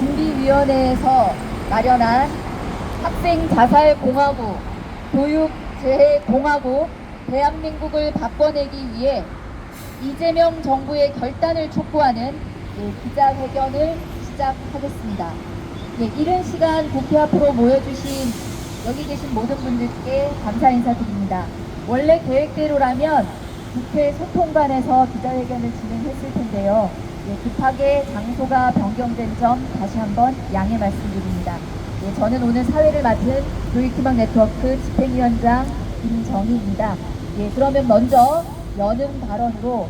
준비위원회에서 마련한 학생 자살 공화국, 교육 재해 공화국, 대한민국을 바꿔내기 위해 이재명 정부의 결단을 촉구하는 기자회견을 시작하겠습니다. 이른 시간 국회 앞으로 모여주신 여기 계신 모든 분들께 감사 인사드립니다. 원래 계획대로라면 국회 소통관에서 기자회견을 진행했을 텐데요. 급하게 장소가 변경된 점 다시 한번 양해 말씀드립니다. 저는 오늘 사회를 맡은 교육희망 네트워크 집행위원장 김정희입니다. 그러면 먼저 연음 발언으로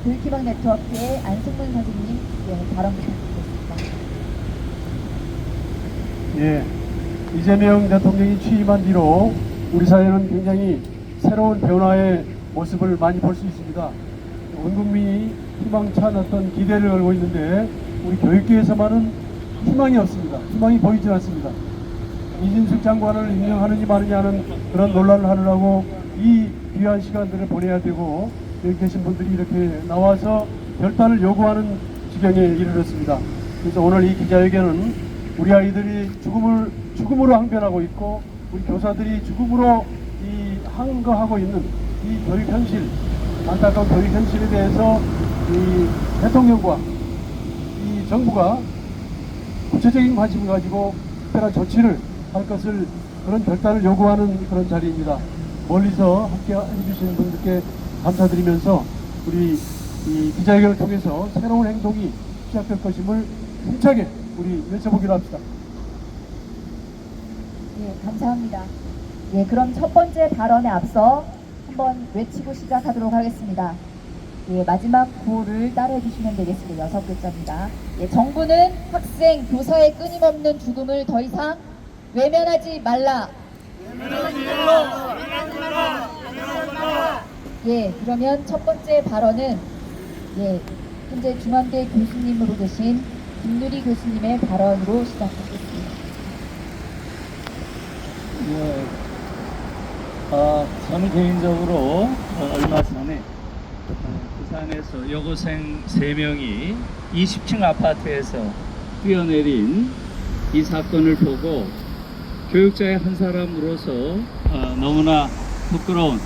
교육희망 네트워크의 안승문 선생님 발언 부탁드리겠습니다. 이재명 대통령이 취임한 뒤로 우리 사회는 굉장히 새로운 변화의 모습을 많이 볼 수 있습니다. 온 국민이 희망찬 어떤 기대를 걸고 있는데 우리 교육계에서만은 희망이 없습니다. 희망이 보이질 않습니다. 이진숙 장관을 임명하느니 마느냐는 그런 논란을 하느라고 이 귀한 시간들을 보내야 되고 여기 계신 분들이 이렇게 나와서 결단을 요구하는 지경에 이르렀습니다. 그래서 오늘 이 기자회견은 우리 아이들이 죽음으로 항변하고 있고 우리 교사들이 죽음으로 항거하고 있는 이 교육 현실, 안타까운 교육 현실에 대해서 이 대통령과 이 정부가 구체적인 관심을 가지고 특별한 조치를 할 것을 그런 결단을 요구하는 그런 자리입니다. 멀리서 함께 해주시는 분들께 감사드리면서 우리 이 기자회견을 통해서 새로운 행동이 시작될 것임을 힘차게 우리 외쳐보기로 합시다. 감사합니다. 그럼 첫 번째 발언에 앞서 한번 외치고 시작하도록 하겠습니다. 마지막 구호를 따라해 주시면 되겠습니다. 6글자입니다. 정부는 학생, 교사의 끊임없는 죽음을 더 이상 외면하지 말라. 그러면 첫 번째 발언은 현재 중앙대 교수님으로 계신 김누리 교수님의 발언으로 시작하겠습니다. 저는 개인적으로 얼마 전에 부산에서 여고생 3명이 20층 아파트에서 뛰어내린 이 사건을 보고 교육자의 한 사람으로서 너무나 부끄러운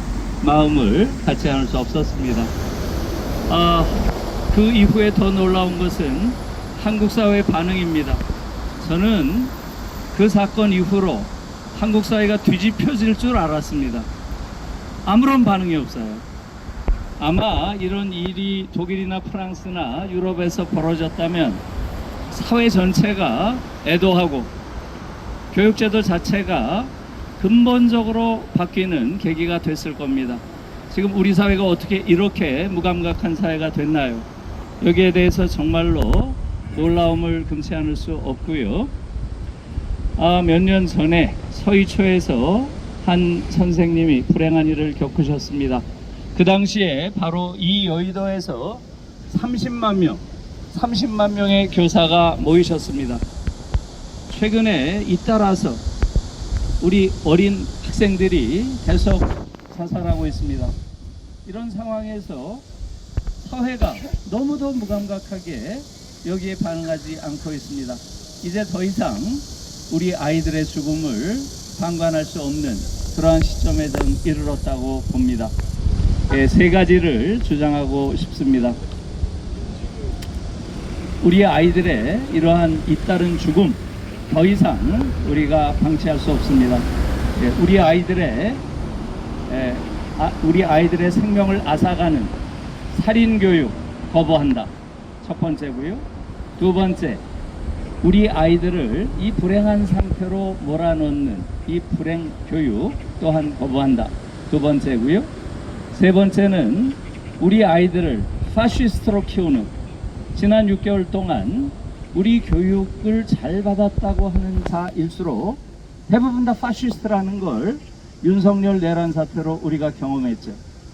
마음을 갖지 않을 수 없었습니다. 그 이후에 더 놀라운 것은 한국 사회의 반응입니다. 저는 그 사건 이후로 한국 사회가 뒤집혀질 줄 알았습니다. 아무런 반응이 없어요. 아마 이런 일이 독일이나 프랑스나 유럽에서 벌어졌다면 사회 전체가 애도하고 교육제도 자체가 근본적으로 바뀌는 계기가 됐을 겁니다. 지금 우리 사회가 어떻게 이렇게 무감각한 사회가 됐나요? 여기에 대해서 정말로 놀라움을 금치 않을 수 없고요. 몇 년 전에 서희초에서 한 선생님이 불행한 일을 겪으셨습니다. 그 당시에 바로 이 여의도에서 30만 명의 교사가 모이셨습니다. 최근에 잇따라서 우리 어린 학생들이 계속 자살하고 있습니다. 이런 상황에서 사회가 너무도 무감각하게 여기에 반응하지 않고 있습니다. 이제 더 이상 우리 아이들의 죽음을 방관할 수 없는 그러한 시점에 좀 이르렀다고 봅니다. 3가지를 주장하고 싶습니다. 우리 아이들의 이러한 잇따른 죽음 더 이상 우리가 방치할 수 없습니다. 우리 아이들의 생명을 앗아가는 살인교육 거부한다. 첫 번째고요. 두 번째, 우리 아이들을 이 불행한 상태로 몰아넣는 이 불행 교육 또한 거부한다. 두 번째고요. 세 번째는 우리 아이들을 파시스트로 키우는, 지난 6개월 동안 우리 교육을 잘 받았다고 하는 자일수록 대부분 다 파시스트라는 걸 윤석열 내란 사태로 우리가 경험했죠.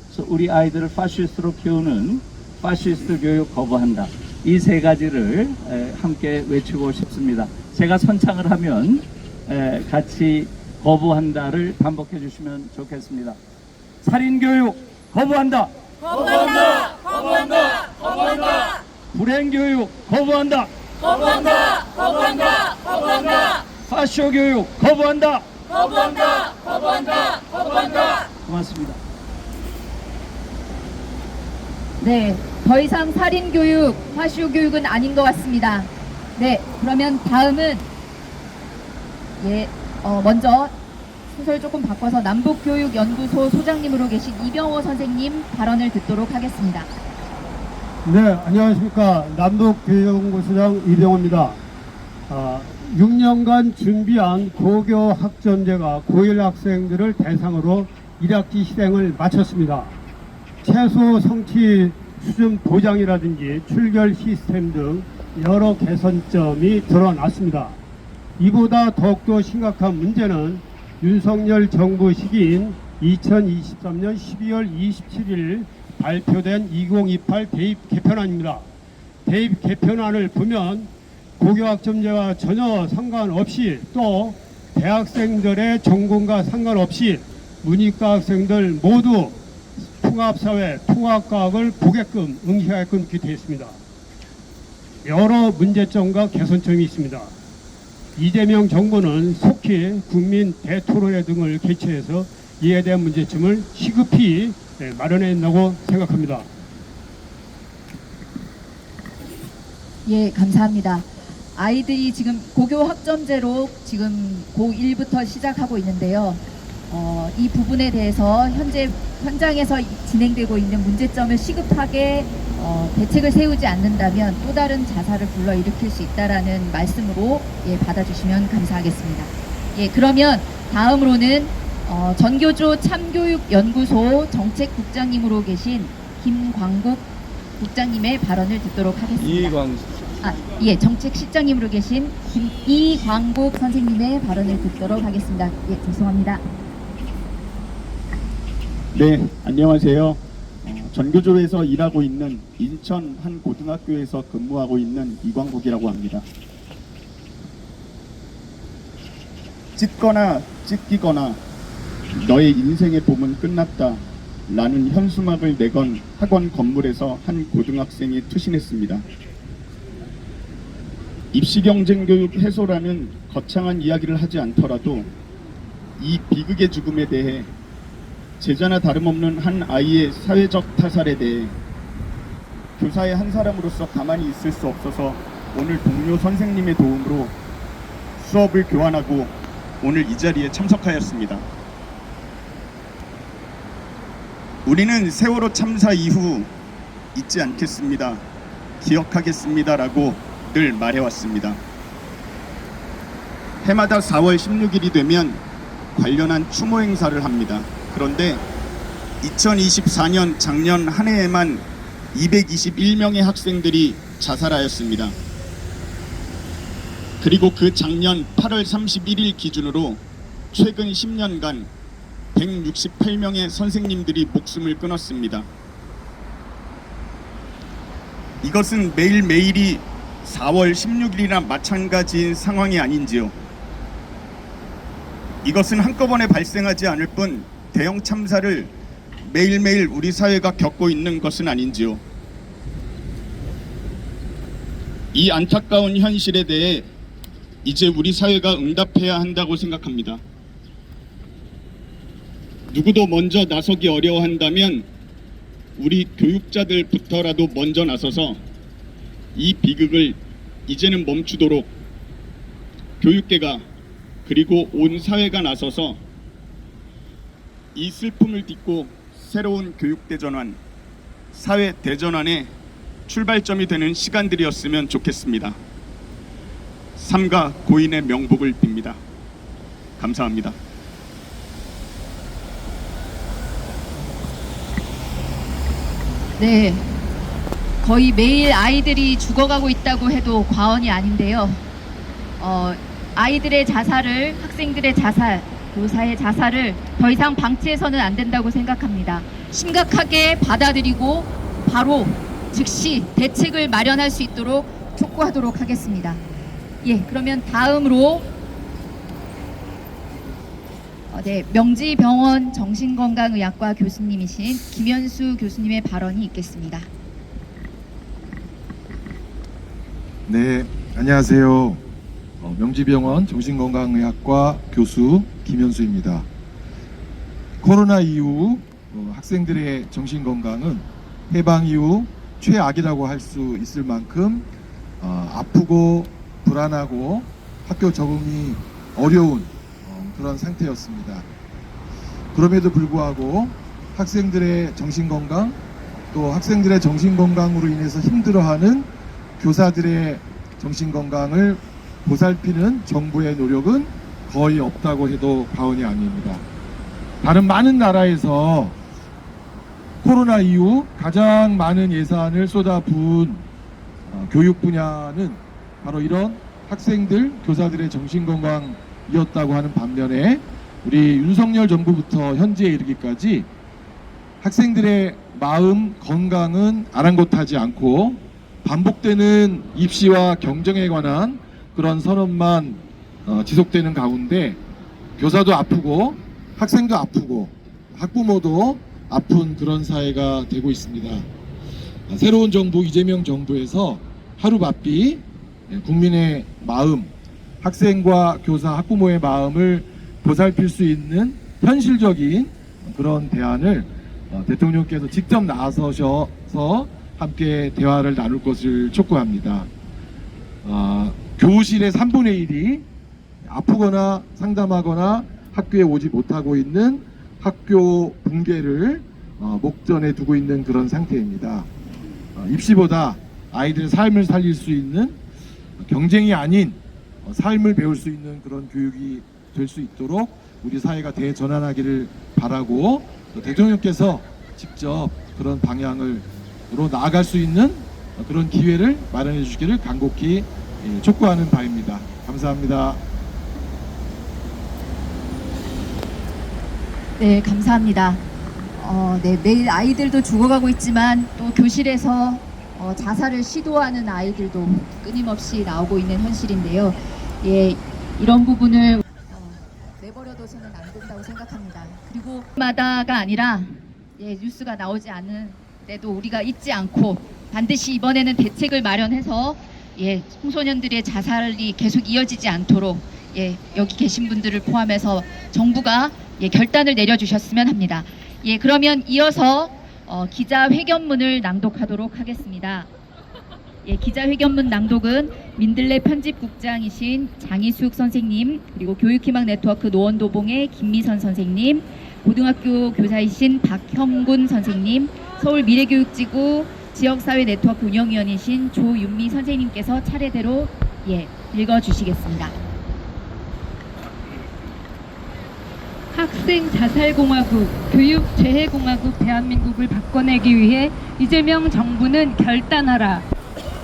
그래서 우리 아이들을 파시스트로 키우는 파시스트 교육 거부한다. 이 3가지를 함께 외치고 싶습니다. 제가 선창을 하면 같이 거부한다를 반복해 주시면 좋겠습니다. 살인교육 거부한다. 거부한다. 거부한다. 거부한다. 불행교육 거부한다. 거부한다! 거부한다! 거부한다! 파쇼 교육 거부한다. 거부한다! 거부한다! 거부한다! 고맙습니다. 네, 더 이상 살인 교육, 화쇼 교육은 아닌 것 같습니다. 네, 그러면 다음은 먼저 순서를 조금 바꿔서 남북교육연구소 소장님으로 계신 이병호 선생님 발언을 듣도록 하겠습니다. 네, 안녕하십니까. 남북교육연구소장 이병호입니다. 6년간 준비한 고교 학점제가 고1 학생들을 대상으로 1학기 실행을 마쳤습니다. 최소 성취 수준 보장이라든지 출결 시스템 등 여러 개선점이 드러났습니다. 이보다 더욱더 심각한 문제는 윤석열 정부 시기인 2023년 12월 27일 발표된 2028 대입 개편안입니다. 대입 개편안을 보면 고교학점제와 전혀 상관없이 또 대학생들의 전공과 상관없이 문이과 학생들 모두 통합사회, 통합과학을 보게끔 응시하게끔 이렇게 되어 있습니다. 여러 문제점과 개선점이 있습니다. 이재명 정부는 속히 국민 대토론회 등을 개최해서 이에 대한 문제점을 시급히 마련해 낸다고 생각합니다. 예, 감사합니다. 아이들이 지금 고교 학점제로 지금 고1부터 시작하고 있는데요. 이 부분에 대해서 현재 현장에서 진행되고 있는 문제점을 시급하게 대책을 세우지 않는다면 또 다른 자살을 불러일으킬 수 있다라는 말씀으로 받아주시면 감사하겠습니다. 예, 그러면 다음으로는 전교조 참교육연구소 정책국장님으로 계신 김광국 국장님의 발언을 듣도록 하겠습니다. 예, 정책실장님으로 계신 이광국 선생님의 발언을 듣도록 하겠습니다. 예, 죄송합니다. 네, 안녕하세요. 전교조에서 일하고 있는 인천 한 고등학교에서 근무하고 있는 이광국이라고 합니다. 찢거나 찢기거나 너의 인생의 봄은 끝났다 라는 현수막을 내건 학원 건물에서 한 고등학생이 투신했습니다. 입시경쟁교육 해소라는 거창한 이야기를 하지 않더라도 이 비극의 죽음에 대해 제자나 다름없는 한 아이의 사회적 타살에 대해 교사의 한 사람으로서 가만히 있을 수 없어서 오늘 동료 선생님의 도움으로 수업을 교환하고 오늘 이 자리에 참석하였습니다. 우리는 세월호 참사 이후 잊지 않겠습니다. 기억하겠습니다. 라고 늘 말해왔습니다. 해마다 4월 16일이 되면 관련한 추모 행사를 합니다. 그런데 2024년 작년 한 해에만 221명의 학생들이 자살하였습니다. 그리고 그 작년 8월 31일 기준으로 최근 10년간 168명의 선생님들이 목숨을 끊었습니다. 이것은 매일매일이 4월 16일이나 마찬가지인 상황이 아닌지요. 이것은 한꺼번에 발생하지 않을 뿐 대형 참사를 매일매일 우리 사회가 겪고 있는 것은 아닌지요. 이 안타까운 현실에 대해 이제 우리 사회가 응답해야 한다고 생각합니다. 누구도 먼저 나서기 어려워한다면 우리 교육자들부터라도 먼저 나서서 이 비극을 이제는 멈추도록 교육계가 그리고 온 사회가 나서서 이 슬픔을 딛고 새로운 교육대전환, 사회대전환의 출발점이 되는 시간들이었으면 좋겠습니다. 삼가 고인의 명복을 빕니다. 감사합니다. 네, 거의 매일 아이들이 죽어가고 있다고 해도 과언이 아닌데요. 아이들의 자살을, 학생들의 자살, 교사의 자살을 더 이상 방치해서는 안 된다고 생각합니다. 심각하게 받아들이고 바로 즉시 대책을 마련할 수 있도록 촉구하도록 하겠습니다. 예, 그러면 다음으로 명지병원 정신건강의학과 교수님이신 김현수 교수님의 발언이 있겠습니다. 네, 안녕하세요. 명지병원 정신건강의학과 교수 김현수입니다. 코로나 이후 학생들의 정신건강은 해방 이후 최악이라고 할 수 있을 만큼 아프고 불안하고 학교 적응이 어려운 그런 상태였습니다. 그럼에도 불구하고 학생들의 정신건강, 또 학생들의 정신건강으로 인해서 힘들어하는 교사들의 정신건강을 보살피는 정부의 노력은 거의 없다고 해도 과언이 아닙니다. 다른 많은 나라에서 코로나 이후 가장 많은 예산을 쏟아부은 교육 분야는 바로 이런 학생들, 교사들의 정신건강이었다고 하는 반면에 우리 윤석열 정부부터 현재에 이르기까지 학생들의 마음 건강은 아랑곳하지 않고 반복되는 입시와 경쟁에 관한 그런 선언만 지속되는 가운데 교사도 아프고 학생도 아프고 학부모도 아픈 그런 사회가 되고 있습니다. 새로운 정부 이재명 정부에서 하루바삐 국민의 마음, 학생과 교사, 학부모의 마음을 보살필 수 있는 현실적인 그런 대안을 대통령께서 직접 나서셔서 함께 대화를 나눌 것을 촉구합니다. 교실의 3분의 1이 아프거나 상담하거나 학교에 오지 못하고 있는 학교 붕괴를 목전에 두고 있는 그런 상태입니다. 입시보다 아이들의 삶을 살릴 수 있는 경쟁이 아닌 삶을 배울 수 있는 그런 교육이 될 수 있도록 우리 사회가 대전환하기를 바라고 대통령께서 직접 그런 방향으로 나아갈 수 있는 그런 기회를 마련해 주시기를 간곡히 촉구하는 바입니다. 감사합니다. 네, 감사합니다. 네, 매일 아이들도 죽어가고 있지만 또 교실에서 자살을 시도하는 아이들도 끊임없이 나오고 있는 현실인데요. 예, 이런 부분을 내버려둬서는 안 된다고 생각합니다. 그리고 마다가 아니라 뉴스가 나오지 않은데도 우리가 잊지 않고 반드시 이번에는 대책을 마련해서 청소년들의 자살이 계속 이어지지 않도록 여기 계신 분들을 포함해서 정부가 결단을 내려주셨으면 합니다. 그러면 이어서 기자회견문을 낭독하도록 하겠습니다. 기자회견문 낭독은 민들레 편집국장이신 장희숙 선생님, 그리고 교육희망 네트워크 노원도봉의 김미선 선생님, 고등학교 교사이신 박형군 선생님, 서울 미래교육지구 지역사회 네트워크 운영위원이신 조윤미 선생님께서 차례대로 읽어주시겠습니다. 학생 자살공화국, 교육재해공화국 대한민국을 바꿔내기 위해 이재명 정부는 결단하라.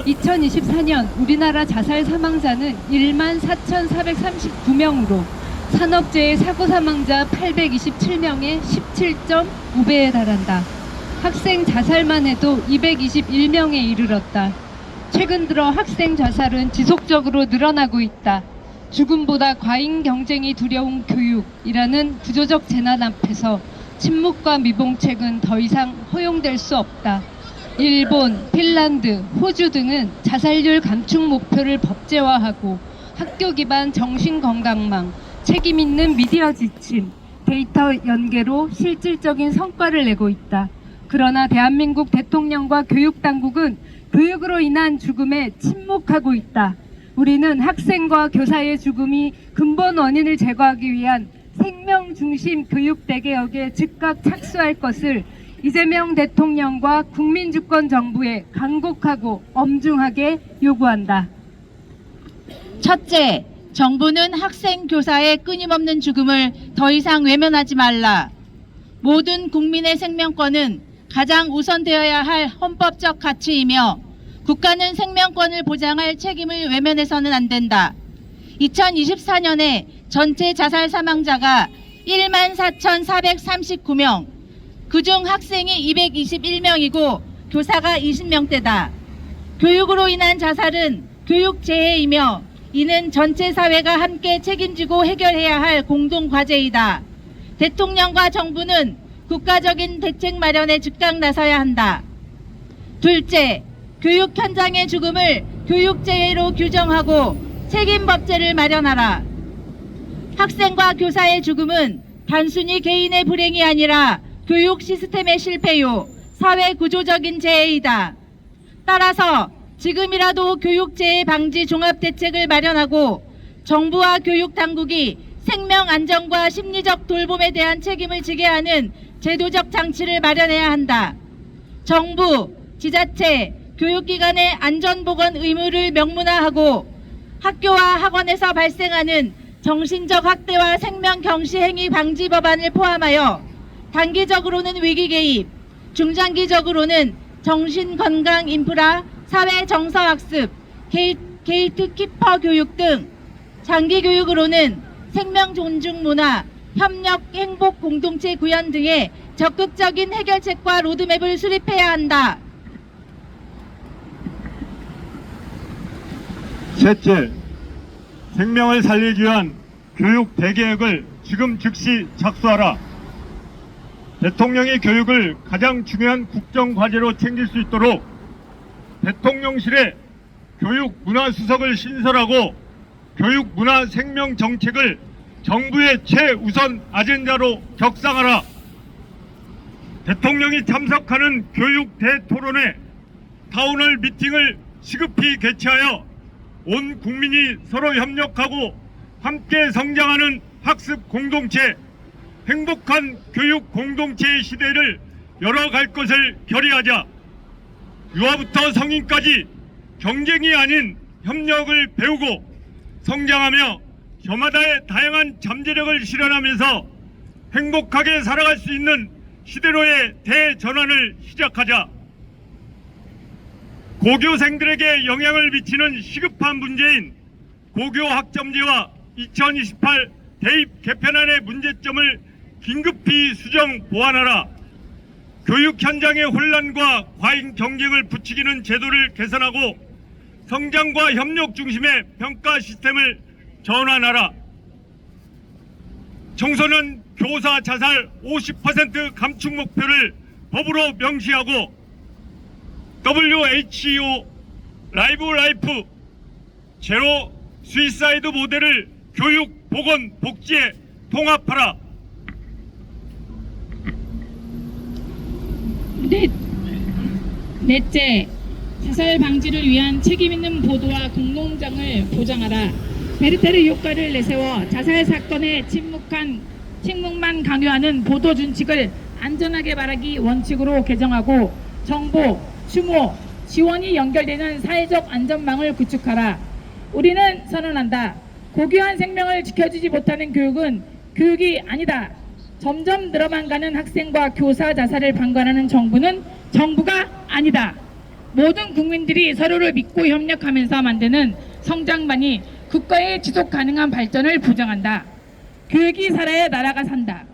2024년 우리나라 자살 사망자는 14,439명으로 산업재해 사고 사망자 827명의 17.5배에 달한다. 학생 자살만 해도 221명에 이르렀다. 최근 들어 학생 자살은 지속적으로 늘어나고 있다. 죽음보다 과잉 경쟁이 두려운 교육이라는 구조적 재난 앞에서 침묵과 미봉책은 더 이상 허용될 수 없다. 일본, 핀란드, 호주 등은 자살률 감축 목표를 법제화하고 학교 기반 정신건강망, 책임 있는 미디어 지침, 데이터 연계로 실질적인 성과를 내고 있다. 그러나 대한민국 대통령과 교육당국은 교육으로 인한 죽음에 침묵하고 있다. 우리는 학생과 교사의 죽음이 근본 원인을 제거하기 위한 생명 중심 교육 대개혁에 즉각 착수할 것을 이재명 대통령과 국민주권 정부에 간곡하고 엄중하게 요구한다. 첫째, 정부는 학생, 교사의 끊임없는 죽음을 더 이상 외면하지 말라. 모든 국민의 생명권은 가장 우선되어야 할 헌법적 가치이며 국가는 생명권을 보장할 책임을 외면해서는 안 된다. 2024년에 전체 자살 사망자가 14,439명, 그중 학생이 221명이고 교사가 20명대다. 교육으로 인한 자살은 교육재해이며 이는 전체 사회가 함께 책임지고 해결해야 할 공동과제이다. 대통령과 정부는 국가적인 대책 마련에 즉각 나서야 한다. 둘째, 교육 현장의 죽음을 교육재해로 규정하고 책임법제를 마련하라. 학생과 교사의 죽음은 단순히 개인의 불행이 아니라 교육 시스템의 실패요, 사회 구조적인 재해이다. 따라서 지금이라도 교육재해 방지 종합대책을 마련하고 정부와 교육당국이 생명 안전과 심리적 돌봄에 대한 책임을 지게 하는 제도적 장치를 마련해야 한다. 정부, 지자체, 교육기관의 안전보건 의무를 명문화하고 학교와 학원에서 발생하는 정신적 학대와 생명 경시 행위 방지 법안을 포함하여 단기적으로는 위기 개입, 중장기적으로는 정신건강 인프라, 사회 정서 학습, 게이트키퍼 교육 등, 장기 교육으로는 생명 존중 문화, 협력 행복 공동체 구현 등의 적극적인 해결책과 로드맵을 수립해야 한다. 셋째, 생명을 살리기 위한 교육 대계획을 지금 즉시 작수하라. 대통령이 교육을 가장 중요한 국정과제로 챙길 수 있도록 대통령실에 교육문화수석을 신설하고 교육문화생명정책을 정부의 최우선 아젠다로 격상하라. 대통령이 참석하는 교육 대토론회 타운홀 미팅을 시급히 개최하여 온 국민이 서로 협력하고 함께 성장하는 학습 공동체, 행복한 교육 공동체의 시대를 열어갈 것을 결의하자. 유아부터 성인까지 경쟁이 아닌 협력을 배우고 성장하며 저마다의 다양한 잠재력을 실현하면서 행복하게 살아갈 수 있는 시대로의 대전환을 시작하자. 고교생들에게 영향을 미치는 시급한 문제인 고교 학점제와 2028 대입 개편안의 문제점을 긴급히 수정 보완하라. 교육 현장의 혼란과 과잉 경쟁을 부추기는 제도를 개선하고 성장과 협력 중심의 평가 시스템을 전환하라. 청소년 교사 자살 50% 감축 목표를 법으로 명시하고 WHO 라이브 라이프 제로 스위사이드 모델을 교육, 보건, 복지에 통합하라. 넷째, 자살 방지를 위한 책임있는 보도와 공론장을 보장하라. 베르테르 효과를 내세워 자살 사건에 침묵만 강요하는 보도 준칙을 안전하게 말하기 원칙으로 개정하고 정보, 추모, 지원이 연결되는 사회적 안전망을 구축하라. 우리는 선언한다. 고귀한 생명을 지켜주지 못하는 교육은 교육이 아니다. 점점 늘어만 가는 학생과 교사 자살을 방관하는 정부는 정부가 아니다. 모든 국민들이 서로를 믿고 협력하면서 만드는 성장만이 국가의 지속 가능한 발전을 보장한다. 교육이 살아야 나라가 산다.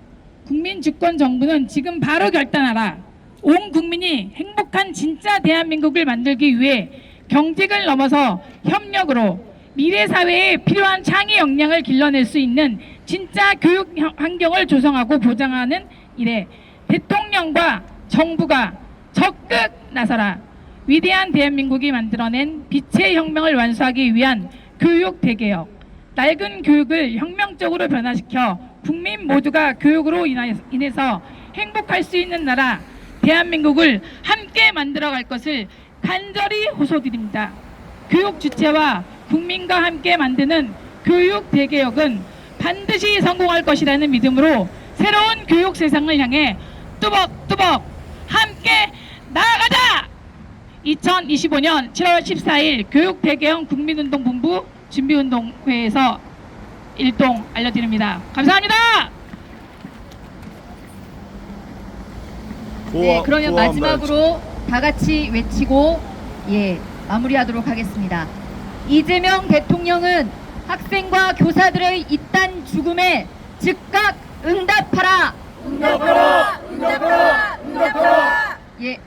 국민 주권 정부는 지금 바로 결단하라. 온 국민이 행복한 진짜 대한민국을 만들기 위해 경쟁을 넘어서 협력으로 미래 사회에 필요한 창의 역량을 길러낼 수 있는 진짜 교육 환경을 조성하고 보장하는 일에 대통령과 정부가 적극 나서라. 위대한 대한민국이 만들어낸 빛의 혁명을 완수하기 위한 교육 대개혁, 낡은 교육을 혁명적으로 변화시켜 국민 모두가 교육으로 인해서 행복할 수 있는 나라 대한민국을 함께 만들어갈 것을 간절히 호소드립니다. 교육 주체와 국민과 함께 만드는 교육 대개혁은 반드시 성공할 것이라는 믿음으로 새로운 교육 세상을 향해 뚜벅뚜벅 함께 나아가자! 2025년 7월 14일 교육 대개혁 국민운동본부 준비운동회에서 일동 알려드립니다. 감사합니다. 네, 그러면 마지막으로 다 같이 외치고 마무리하도록 하겠습니다. 이재명 대통령은 학생과 교사들의 잇단 죽음에 즉각 응답하라. 응답하라. 응답하라. 응답하라. 예.